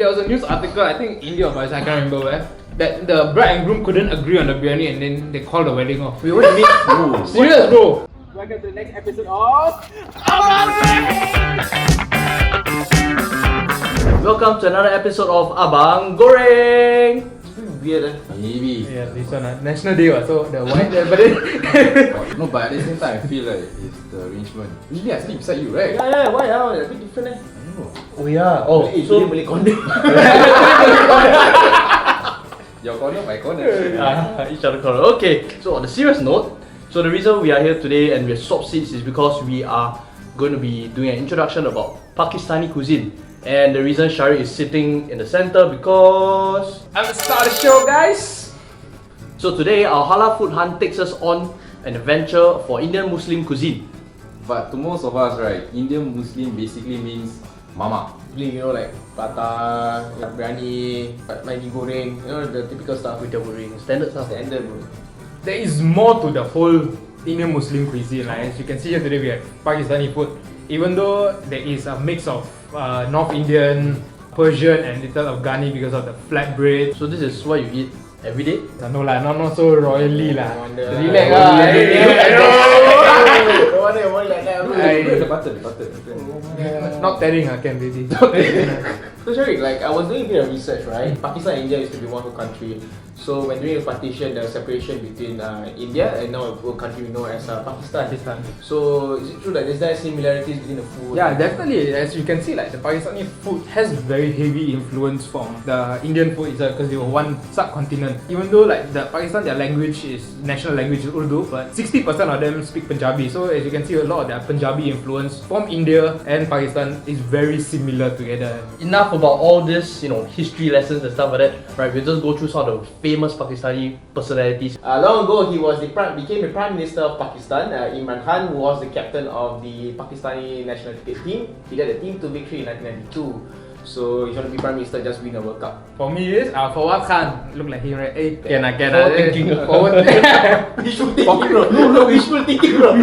There was a news article, I think India or Pakistan, I can't remember where, that the bride and groom couldn't agree on the biryani and then they called the wedding off. Wait, what do you mean? Serious, bro. Welcome to the next episode of Welcome to another episode of Abang Goreng. It's pretty weird, eh? Maybe. Yeah, this one, National Day, so the white, but then... No, but at the same time, I feel like it's the arrangement. Usually I sleep beside you, right? Yeah, why? A bit different, eh? I don't know. Oh yeah. Oh, so boleh condemn. Your corner, my corner. each other corner. Okay, so on a serious note, so the reason we are here today and we're swap seats is because we are going to be doing an introduction about Pakistani cuisine. And the reason Shari is sitting in the center because I'm gonna start the show, guys! so today our halal food hunt takes us on an adventure for Indian Muslim cuisine. But to most of us, right, Indian Muslim basically means mama. You know, like prata, biryani, maggi goreng, you know, the typical stuff. With the goreng, standard stuff. Standard, bro. There is more to the whole Indian Muslim cuisine. Like, as you can see here today, we have Pakistani food. Even though there is a mix of North Indian, Persian, and little Afghani because of the flatbread. So this is what you eat every day? No lah, not so royally lah. Relax The butter. Not telling, I can really. So Shari, like I was doing a bit of research, right? Pakistan and India used to be one whole country. So when doing a partition, there was separation between India and now a whole country we know as Pakistan. So is it true that there's similarities between the food? Yeah, definitely. As you can see, like the Pakistani food has very heavy influence from the Indian food itself because they were one subcontinent. Even though like the Pakistan, their language is national language is Urdu, but 60% of them speak Punjabi. So as you can see, a lot of their Punjabi influence from India and Pakistan is very similar together. Enough about all this, history lessons and stuff like that. Right, we'll just go through some of the famous Pakistani personalities. Long ago, he was became the Prime Minister of Pakistan. Imran Khan, who was the captain of the Pakistani national cricket team. He led the team to victory in 1992. So if you want to be Prime Minister, just win a World Cup. For me, is Fawad Khan. Look like him, right? Hey, can I? Forward thinking. Forward. Wishful thinking, bro. No, wishful thinking, bro.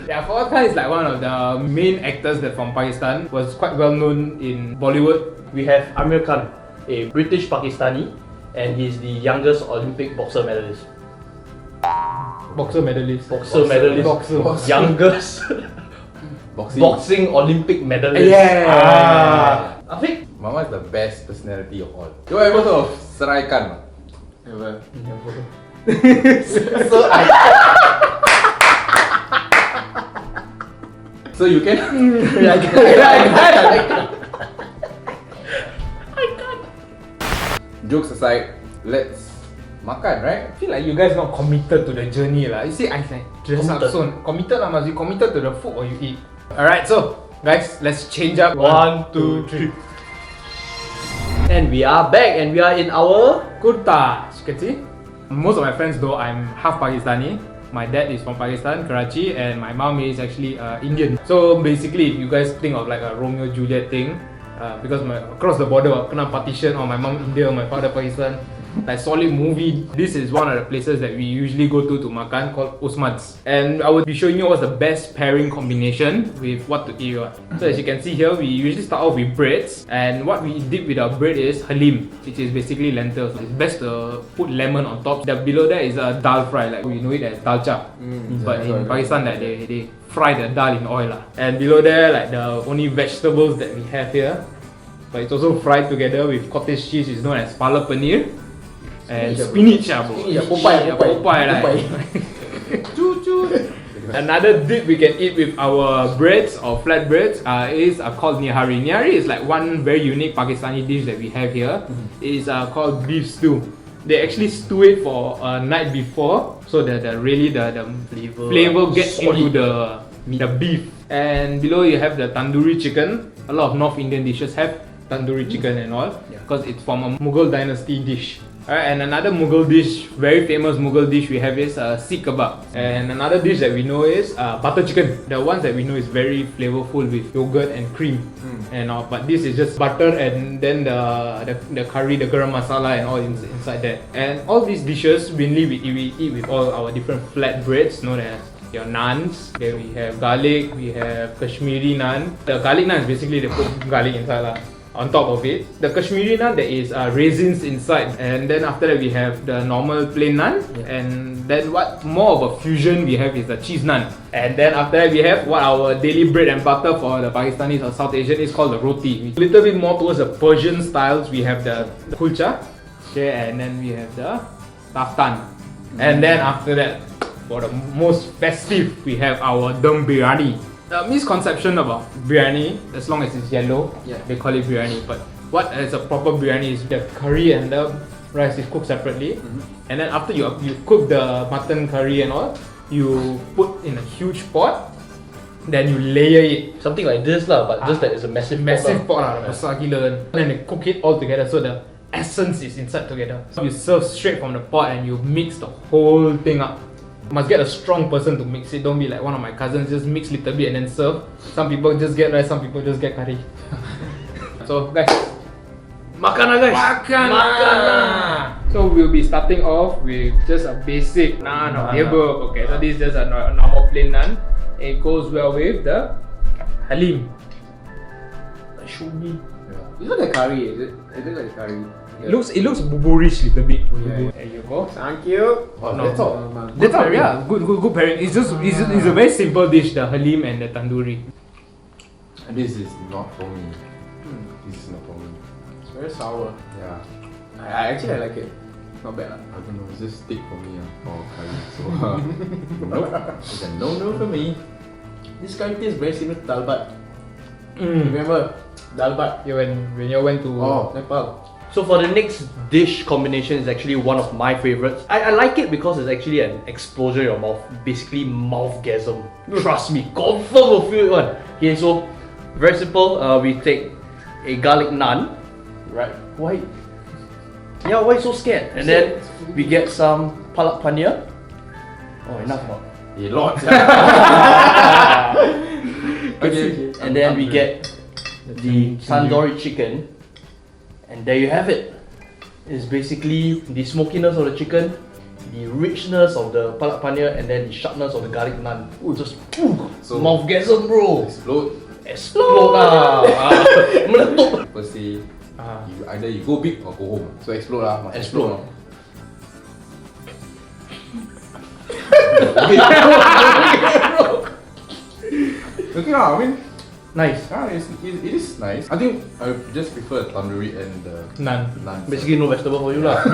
Yeah, Fawad Khan is like one of the main actors that from Pakistan was quite well known in Bollywood. We have Amir Khan, a British Pakistani, and he's the youngest Olympic boxer medalist. Boxer medalist. Youngest boxing Olympic medalist. Yeah. Afiq? Mama is the best personality of all. You ever heard of Serai Khan? Never. So you can? I can't. Jokes aside, let's makan, right? I feel like you guys not committed to the journey lah. You see, I like dress up Committed. soon. Committed lah, must be committed to the food or you eat. Alright, so guys, let's change up. 1, 2, 3. And we are back and we are in our Kurta. As you can see, most of my friends though I'm half Pakistani. My dad is from Pakistan, Karachi, and my mom is actually Indian. So basically, if you guys think of like a Romeo Juliet thing, because across the border, kena partition, or my mom India, my father Pakistan, like solid movie. This is one of the places that we usually go to makan called Osman's. And I will be showing you what's the best pairing combination with what to eat. So as you can see here, we usually start off with breads. And what we dip with our bread is halim, which is basically lentils. It's best to put lemon on top. Below that is a dal fry, like we know it as dal chap. But in Pakistan, like, they fry the dal in oil. And below there, like the only vegetables that we have here. But it's also fried together with cottage cheese, is known as pala paneer. And spinach, bro. Popeye. Another dip we can eat with our breads or flatbreads is called nihari. Nihari is like one very unique Pakistani dish that we have here. It is called beef stew. They actually stew it for a night before, so that the flavor gets into the beef. And below you have the tandoori chicken. A lot of North Indian dishes have tandoori chicken and all, because it's from a Mughal dynasty dish. Alright, and another Mughal dish, very famous Mughal dish we have is seekh kebab. And another dish that we know is butter chicken. The ones that we know is very flavorful with yogurt and cream. And but this is just butter and then the curry, the garam masala and all inside there. And all these dishes mainly we eat with all our different flat breads known as your naans. Then we have garlic, we have Kashmiri naan. The garlic naan is basically they put garlic inside lah. on top of it. The Kashmiri naan, there is raisins inside, and then after that we have the normal plain naan, and then what more of a fusion we have is the cheese naan, and then after that we have what our daily bread and butter for the Pakistanis or South Asian is called the roti. A little bit more towards the Persian styles, we have the kulcha, okay, and then we have the taftan, and then after that, for the most festive, we have our dum biryani. The misconception about biryani, as long as it's yellow, they call it biryani. But what is a proper biryani is the curry and the rice is cooked separately. And then after you cook the mutton curry and all, you put in a huge pot. Then you layer it. Something like this lah, but just that it's a massive pot lah, besar gila kan. Then they cook it all together so the essence is inside together. So you serve straight from the pot and you mix the whole thing up. Must get a strong person to mix it. Don't be like one of my cousins, just mix little bit and then serve. Some people just get rice, some people just get curry. So guys, makan lah guys. Makan lah. So we'll be starting off with just a basic naan or kebab. Okay, so this is just a normal plain naan. It goes well with the halim. Show me. It's not a curry, is it? It looks like a curry. It looks buburish little bit. There you go. Thank you. Oh, No. that's all. That's all, yeah. Good pairing. It's a very simple dish, the halim and the tandoori. And this is not for me. This is not for me. It's very sour. Yeah. I actually like it. Not bad. I don't know, it's just stick for me for curry. So nope. It's a no for me. This curry tastes very similar to dal bhat. Mm. Remember dal bhat? Yeah, when you went to Nepal. So for the next dish combination is actually one of my favorites. I like it because it's actually an explosion in your mouth. Basically mouthgasm. Trust me, confirm will feel it one. Okay, so very simple. We take a garlic naan. Right. Why? Yeah, why so scared? And then we get some palak paneer. Oh, enough now. A lot. Okay. And then we get the tandoori chicken. And there you have it. It's basically the smokiness of the chicken, the richness of the palak paneer, and then the sharpness of the garlic naan. Ooh, just So mouthgasm, bro. explode lah. Meletup. People say either you go big or go home. So explode lah. Must Explode. Okay lah, I mean Nice. it is nice. I think I just prefer tandoori and the naan. naan. Basically no vegetable for you lah.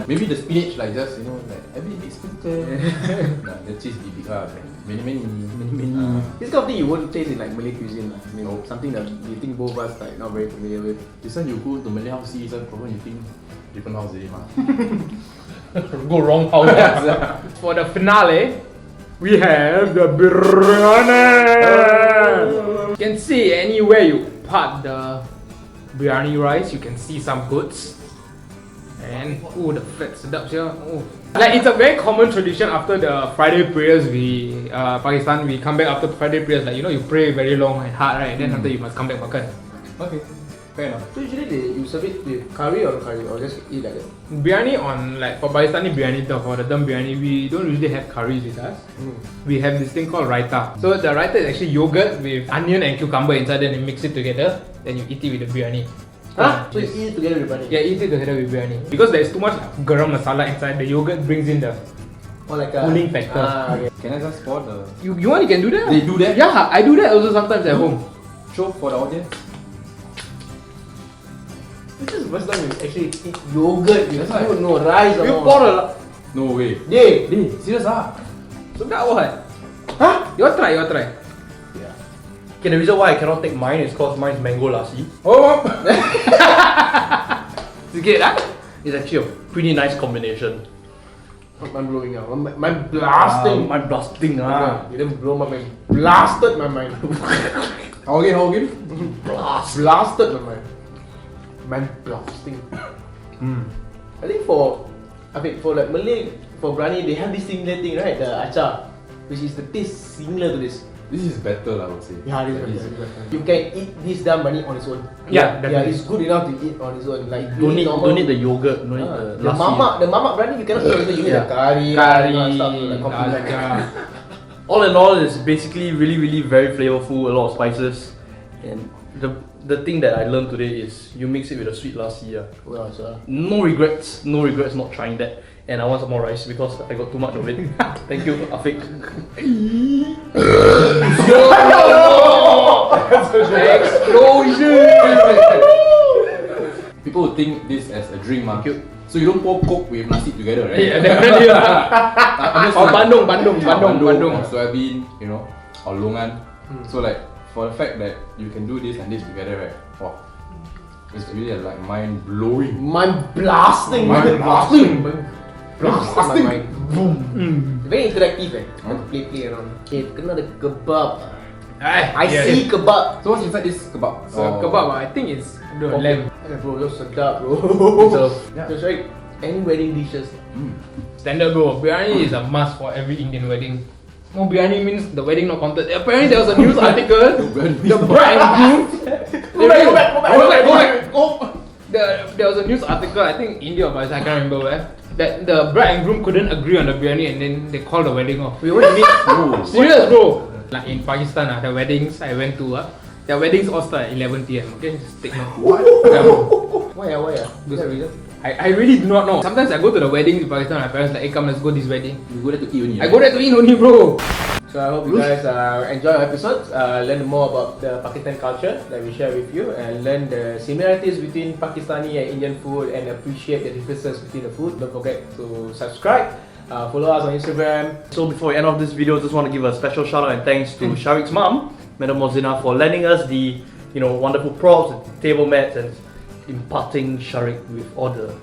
Maybe the spinach like just like a bit sprinkle. Nah, the cheese big lah. Many. This kind of thing you won't taste in like Malay cuisine. I mean, Nope. something that you think both of us like not very familiar with. This one you go to Malay house see, some problem you think different house already mah. Go wrong house. For the finale, we have the biryani. You can see anywhere you part the biryani rice, you can see some goods. And the fat sedap here. Like it's a very common tradition after the Friday prayers. Pakistan, we come back after Friday prayers. Like you pray very long and hard, right? Then after you must come back makan. Okay, fair enough. So usually you serve it with curry or just eat like that. Biryani for Pakistani biryani, for the dum biryani, we don't usually have curries with us. We have this thing called Raita. So the Raita is actually yogurt with onion and cucumber inside, then you mix it together, then you eat it with the biryani. Huh? So you eat it together with biryani? Yeah, eat it together with biryani. Because there's too much garam masala inside, the yogurt brings in the Or like a cooling factor. Okay. Can I just pour the You want, you can do that? They do that? Yeah, I do that also sometimes at home. show for the audience? This is the first time you actually eat yogurt with That's why. food, no rice or You no. pour the No way. Dey! Serious ah? So that what? Huh? You try. Okay, the reason why I cannot take mine is because mine is mango lassi. Oh! Sikit lah. It's actually a pretty nice combination. I'm blowing out. My blasting. My blasting You didn't blow my mind. Blasted my mind. How again? Blasted my mind. Man blasting. I think for like Malay, for biryani, they have this similar thing, right? The achar, which is the taste similar to this. This is better I would say. Yeah, this is better. You can eat this dum biryani on its own. Yeah, definitely. It's good enough to eat on its own. Like Don't need the yogurt, don't need the the lassi. mamak biryani you cannot eat on its own. You need the curry, and stuff to like complement. All in all, it's basically really very flavorful, a lot of spices. And the thing that I learned today is you mix it with a sweet lassi. Well, so. No regrets not trying that. And I want some more rice because I got too much of it. Thank you, Afiq. People would think this as a drink, man. Thank you. So you don't pour Coke with nasi together, right? Yeah, definitely. I'm just Oh, like- Bandung. or soybean, you know, or longan. So like for the fact that you can do this and this together, right? Wow, it's really like mind blowing. Mind blasting. Mind blasting. Blasting my mind. Boom. Very interactive play around. Okay, kena ada kebab. I Yes. see kebab. So what's inside this kebab? So kebab, I think it's lamb. Bro, those sedap bro. So, Yeah. That's right. Any wedding dishes? Standard bro. Biryani is a must for every Indian wedding. No biryani means the wedding not counted. Apparently there was a news article. The bride and groom. Go back. There was a news article. I think India or Pakistan, I can't remember where. That the bride and groom couldn't agree on the biryani and then they called the wedding off. Wait, what do you mean? Serious bro. Like in Pakistan, the weddings I went to, their weddings all start at 11 PM. Okay, just take note. Why? Is that reason? I really do not know. Sometimes I go to the weddings in Pakistan. My parents like, hey, come, let's go this wedding. You go there to eat only. I go there to eat only, bro. So I hope you guys enjoy our episodes, learn more about the Pakistan culture that we share with you, and learn the similarities between Pakistani and Indian food, and appreciate the differences between the food. Don't forget to subscribe, follow us on Instagram. So before we end off this video, just want to give a special shout out and thanks to Sharik mom, Madam Mozina, for lending us the wonderful props, the table mats, and imparting Sharik with all the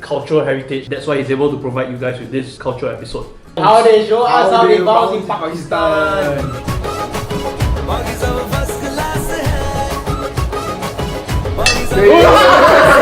cultural heritage. That's why he's able to provide you guys with this cultural episode. How they show us how they bounce in Pakistan. Pakistan.